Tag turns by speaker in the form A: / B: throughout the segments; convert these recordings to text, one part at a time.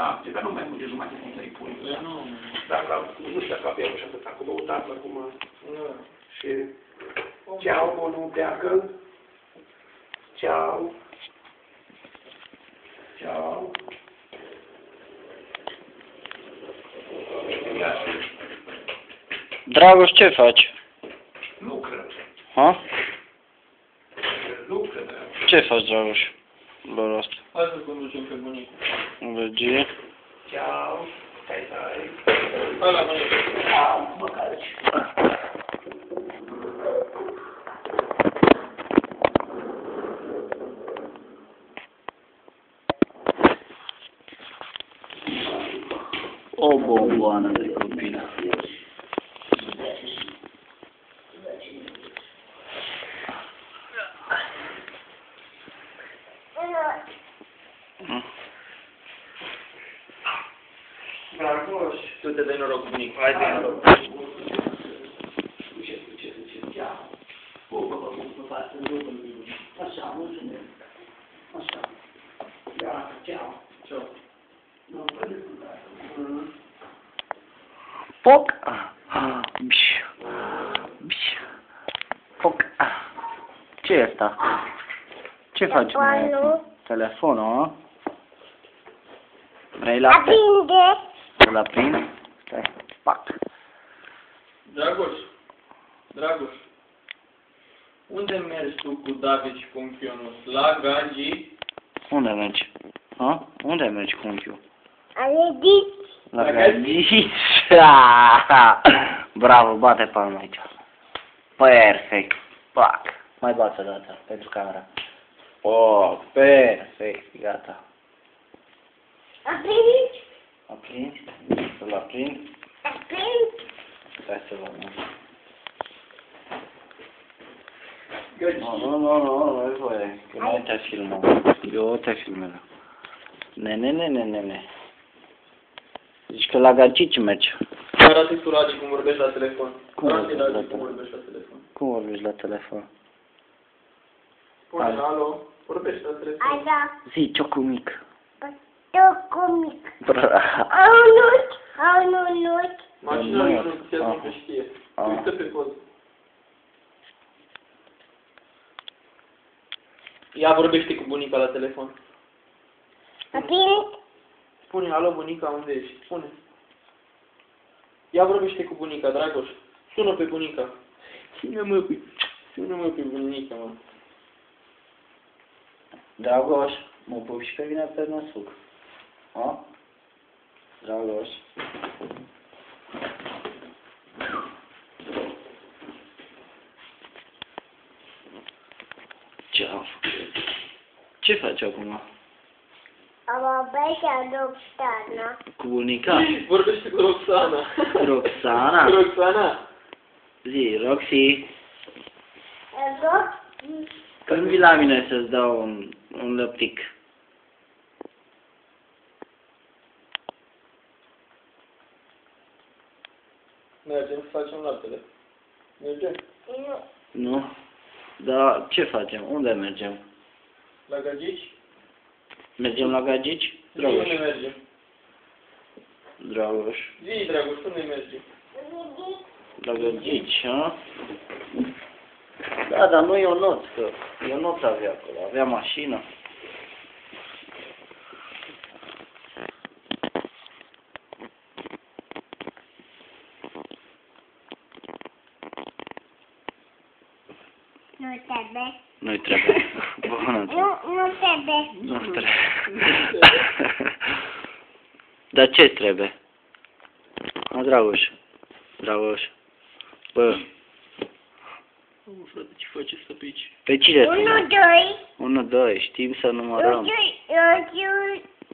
A: lapte, dar nu mai mult de jumătate din să-i pui. Dacă, nu știu dacă avem și atât, acum băutat acum. Și ceau, bun, nu pleacă. Ceau. Ceau.
B: Dragoș, ce faci?
A: Lucră.
B: Ha?
A: Lucră, Dragoș.
B: Ce faci, Dragoș? La asta.
C: Hai să conducem pe bunicul.
B: Regie.
A: Ceau. Stai.
C: Hai la bunicul.
A: Ceau, mă calci.
B: O bomboană de copilă.
A: Dragoș.
C: Tu te dai noroc, bunicul. Hai, dai noroc.
A: Ce, ceau. Bă, față, așa, mulțumesc. Așa. Gata, ceau.
C: Ceau.
A: Nu,
B: Foc! Foc! Ce e asta? Ce faci? Telefonul, a? Vrei lapte? Să-l aprind? Stai, pac.
C: Dragoș, unde mergi tu cu David și cu unchiul Ionuț? La Gagii?
B: Unde mergi? Ha? Unde mergi cu unchiul? La
C: La
B: Gadici. Bravo, bate palma aici. Perfect. Pac. Mai bate o dată pentru camera. Oh, perfect. Gata. Aprind? Să-l aprind? Stai să văd. Nu e voie. Că noi te filmăm. Eu te filmez. Ne. Zici că la Gagici mergi.
C: Arată-i tu, Radi, cum vorbești la telefon.
B: Cum
C: Arată-i,
B: vorbești
C: Radi,
B: la
C: cum vorbești la telefon.
B: Cum vorbești la telefon?
C: Pune, alo, vorbești la telefon.
B: Zi, ciocul mic.
C: Mașina lui Ionuț, ți-a zis că știe. Uită pe poză. Ia vorbește cu bunica la telefon. Spune, alo, bunica, unde ești? Spune. Ia vorbește cu bunica, Dragoș. Sună pe bunica. Sună-mă pe bunica, mă.
B: Dragoș, mă pup și pe mine pe năsuc. Ha? Dragoș. Ce am făcut? Ce faci acum? Cu bunica?
C: Vorbește cu Roxana.
B: Roxana?
C: Roxana.
B: Zi, Roxy. Când vii la mine să-ți dau un lăptic?
C: Mergem să facem laptele. Mergem?
B: Nu? Dar ce facem? Unde mergem?
C: La Gagici?
B: Mergem la Gagici?
C: Zi, unde
B: Dragoș.
C: mergem?
B: Dragoș.
C: Zi, Dragoș, unde mergem?
B: La Gagici, ha? Da, dar nu Ionuț, că Ionuț avea acolo, avea mașină. Nu-i trebuie. Bună.
D: Nu trebuie.
B: Nu trebuie. Dar ce trebuie? A, Dragoș. Dragoș. Bă.
C: Nu, frate, ce faci asta pe aici?
B: Pe cine?
D: 1, 2.
B: 1, 2. Știm să numărăm.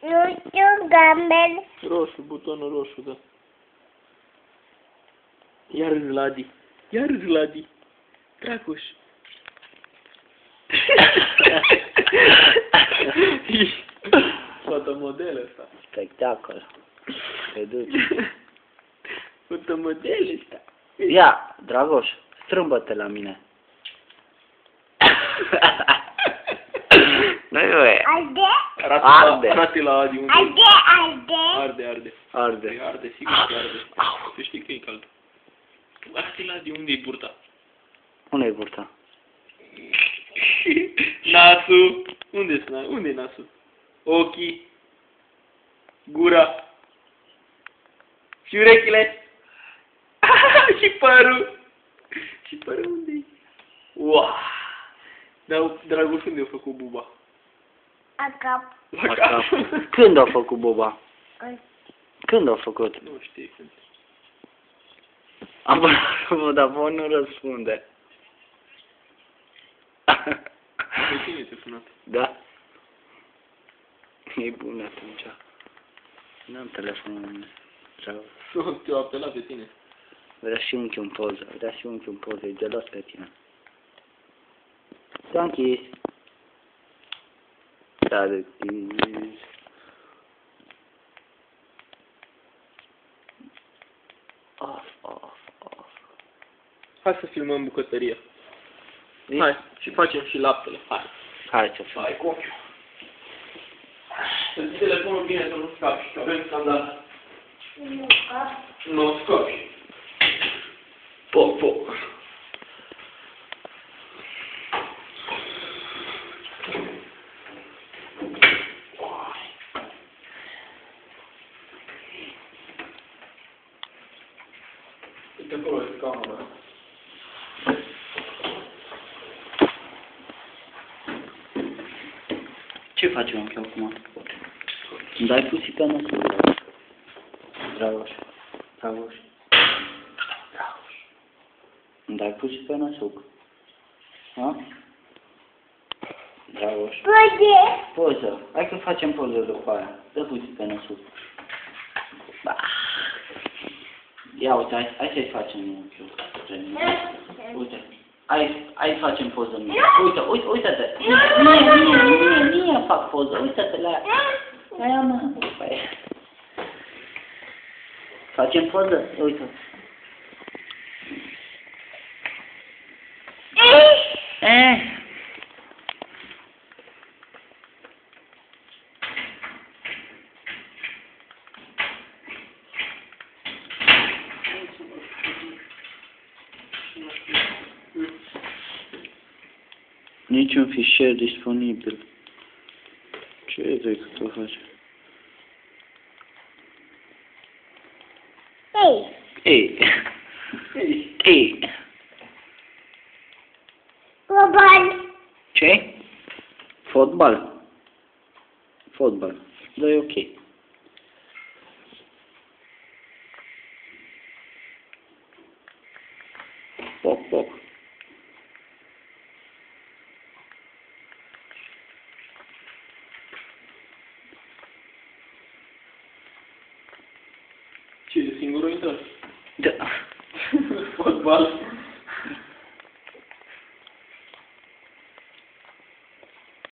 D: Roșu, gambel.
C: Roșu, butonul roșu, da. Iar râzi, Ladi. Dragoș. Fotomodel ăsta.
B: Spectacol. Te duci.
C: Fotomodel ăsta.
B: Ia, Dragoș, strâmbă-te la mine. Nu e.
D: Arde?
B: Arde.
C: Arate la Adi unde?
D: Arde?
C: Arde.
B: Arde.
C: Păi arde, sigur că arde. Tu știi că e cald. Arate la Adi unde e burta?
B: Unde-i burta?
C: Nasul. Unde e nasul? Ochii. Gura. Și urechile. Și părul. Și părul unde-i? Wow. Dar Dragoș unde a făcut buba?
D: Acap.
C: La cap.
B: Când a făcut buba? Când a făcut?
C: Nu știi când.
B: Vodafone nu răspunde.
C: Pe tine te-a sunat.
B: Da? E bun atunci. N-am telefonul.
C: Nu, te-a apelat pe tine.
B: Vrea și unchi un poză. Vrea și unchi un poză. E gelos pe tine. S-a închis. S-a deschis. Off.
C: Hai să filmăm bucătăria.
B: Zici?
C: Hai, și facem și laptele. Hai.
B: Hai ce faci.
C: Hai cu ochiul. Să ții telefonul bine să nu scapi, că avem scandal. Nu scapi. Po. Uite acolo, este camera.
B: Ce faci, unchi, acum? Îmi dai pusi pe năsul. Dragoș. Îmi dai pusi pe năsuc. Ha? Dragoș. Poză. Hai că facem poză după aia. Dă pusi pe năsuc. Ia uite, hai să-i facem unchiul. Uite. Hai facem poză mie. Uite-te. Mie fac poză. Uite-te la aia, mă. Facem poză? Uite. Niciun fișier disponibil. Ce vrei că tu faci? Ei.
D: Fotbal.
B: Ce? Fotbal. Da, e ok. Poc.
C: Ce, singurul intrat?
B: Da.
C: Fotbal.